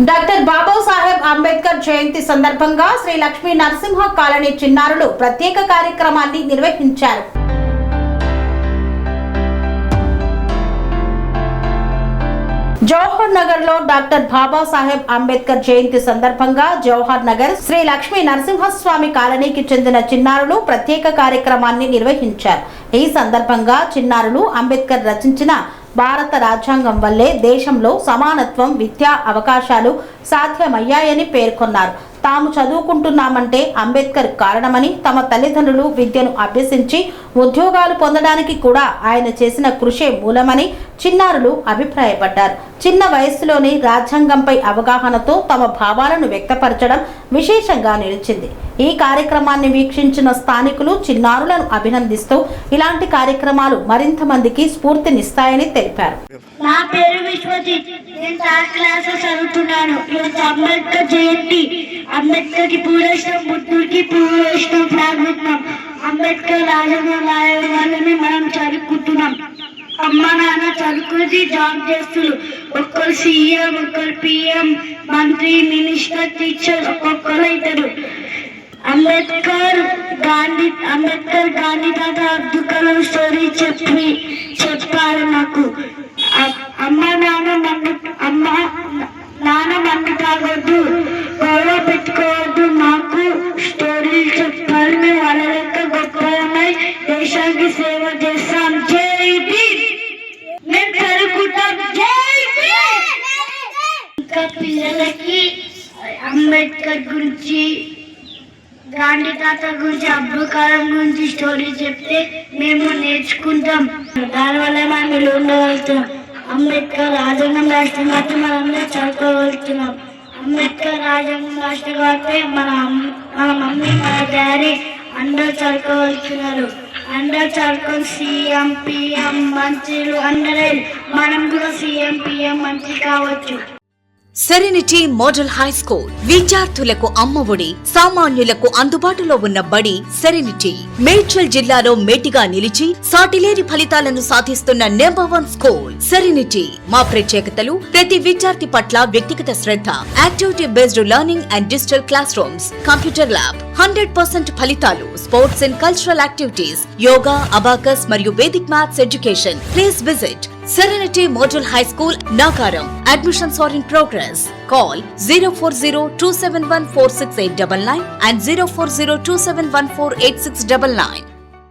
Doctor Babasaheb Ambedkar జయంతి సందర్భంగా Shri Lakshmi Narasimha colony చిన్నారులు ప్రత్యేక కార్యక్రమాన్ని నిర్వహించారు. జవహర్ నగర్ లో డాక్టర్ బాబాసాహెబ్ అంబేద్కర్ జయంతి సందర్భంగా జవహర్ నగర్ శ్రీ లక్ష్మీ నరసింహస్వామి కాలనీకి చెందిన చిన్నారులు ప్రత్యేక కార్యక్రమాన్ని నిర్వహించారు. ఈ సందర్భంగా చిన్నారులు అంబేద్కర్ రచించిన భారత రాజ్యాంగం వల్లే దేశంలో సమానత్వం, విద్యా అవకాశాలు సాధ్యమయ్యాయని పేర్కొన్నారు. తాము చదువుకుంటున్నామంటే అంబేద్కర్ కారణమని, తమ తల్లిదండ్రులు విద్యను అభ్యసించి ఉద్యోగాలు పొందడానికి కూడా ఆయన చేసిన కృషే మూలమని చిన్నారులు అభిప్రాయపడ్డారు. చిన్న వయస్సులోనే రాజ్యాంగంపై అవగాహనతో తమ భావాలను వ్యక్తపరచడం విశేషంగా నిలిచింది. ఈ కార్యక్రమాన్ని వీక్షించిన స్థానికులు చిన్నారులను అభినందిస్తూ ఇలాంటి కార్యక్రమాలు మరింత మందికి స్ఫూర్తినిస్తాయని తెలిపారు. నా పేరు విశ్వజిత్, నేను 3rd క్లాస్ చదువుతున్నాను. ఈరోజు అంబేద్కర్ జయంతి. అంబేద్కర్ కి పూరేష్టం, బుద్ధుడికి పూరేష్టం ఫ్లాగ్ పెట్టినాం. అంబేద్కర్ రాజ్యాంగం రాయడం వల్లనే మనం చదువుకుంటున్నాం. అమ్మ నాన్న చదువుకుని జాబ్ చేస్తున్నారు. ఒక్కరు సీఎం, ఒక్కరు పిఎం, మంత్రి, మినిస్టర్, టీచర్, ఒక్కొక్కరు అవుతారు. అంబేద్కర్ గాంధీ తాత అబ్దుల్ కలాం స్టోరీ చెప్పారు నాకు. అమ్మ నాన్న మందు తాగొద్దు, గొడవ పెట్టుకోవద్దు, మాకు స్టోరీలు చెప్పారు. మేము వాళ్ళ లెక్క గొప్పమై దేశానికి సేవ చేస్తాం. జై భీమ్. మేము చదువుకుంటాం. జై భీమ్. ఇంకా పిల్లలకి అంబేద్కర్ గురించి, గాంధీ తాత గురించి, అబ్దుల్ కలాం గురించి స్టోరీ చెప్తే మేము నేర్చుకుంటాం. దానివల్ల మనం ఇలా ఉండగలుగుతున్నాం. అంబేద్కర్ రాజ్యాంగం రాష్ట్రం కాబట్టి మనందరూ చదువుకోగలుగుతున్నాం. అంబేద్కర్ రాజ్యాంగం రాష్ట్రం కాబట్టి మన మమ్మీ, మన డాడీ అందరూ చదువుకోగలుగుతున్నారు. అందరూ చదువుకొని సీఎం, పిఎం, మంత్రులు అందరూ మనం కూడా సీఎం, పిఎం, మంత్రి కావచ్చు. సెరెనిటీ మోడల్ హై స్కూల్ విద్యార్థులకు అమ్మఒడి, సామాన్యులకు అందుబాటులో ఉన్న బడి సెరెనిటీ. మేడ్చల్ జిల్లాలో మేటిగా నిలిచి సాటిలేని ఫలితాలను సాధిస్తున్న నంబర్ 1 స్కూల్ సెరెనిటీ. మా ప్రత్యేకతలు: ప్రతి విద్యార్థి పట్ల వ్యక్తిగత శ్రద్ధ, activity based learning and digital classrooms, computer lab, 100% ఫలితాలు, sports and cultural activities, yoga, abacus మరియు Vedic maths education. Please visit Serenity Model High School, Nagaram. Admissions are in progress. Call 040-271-46899 and 040-271-48699.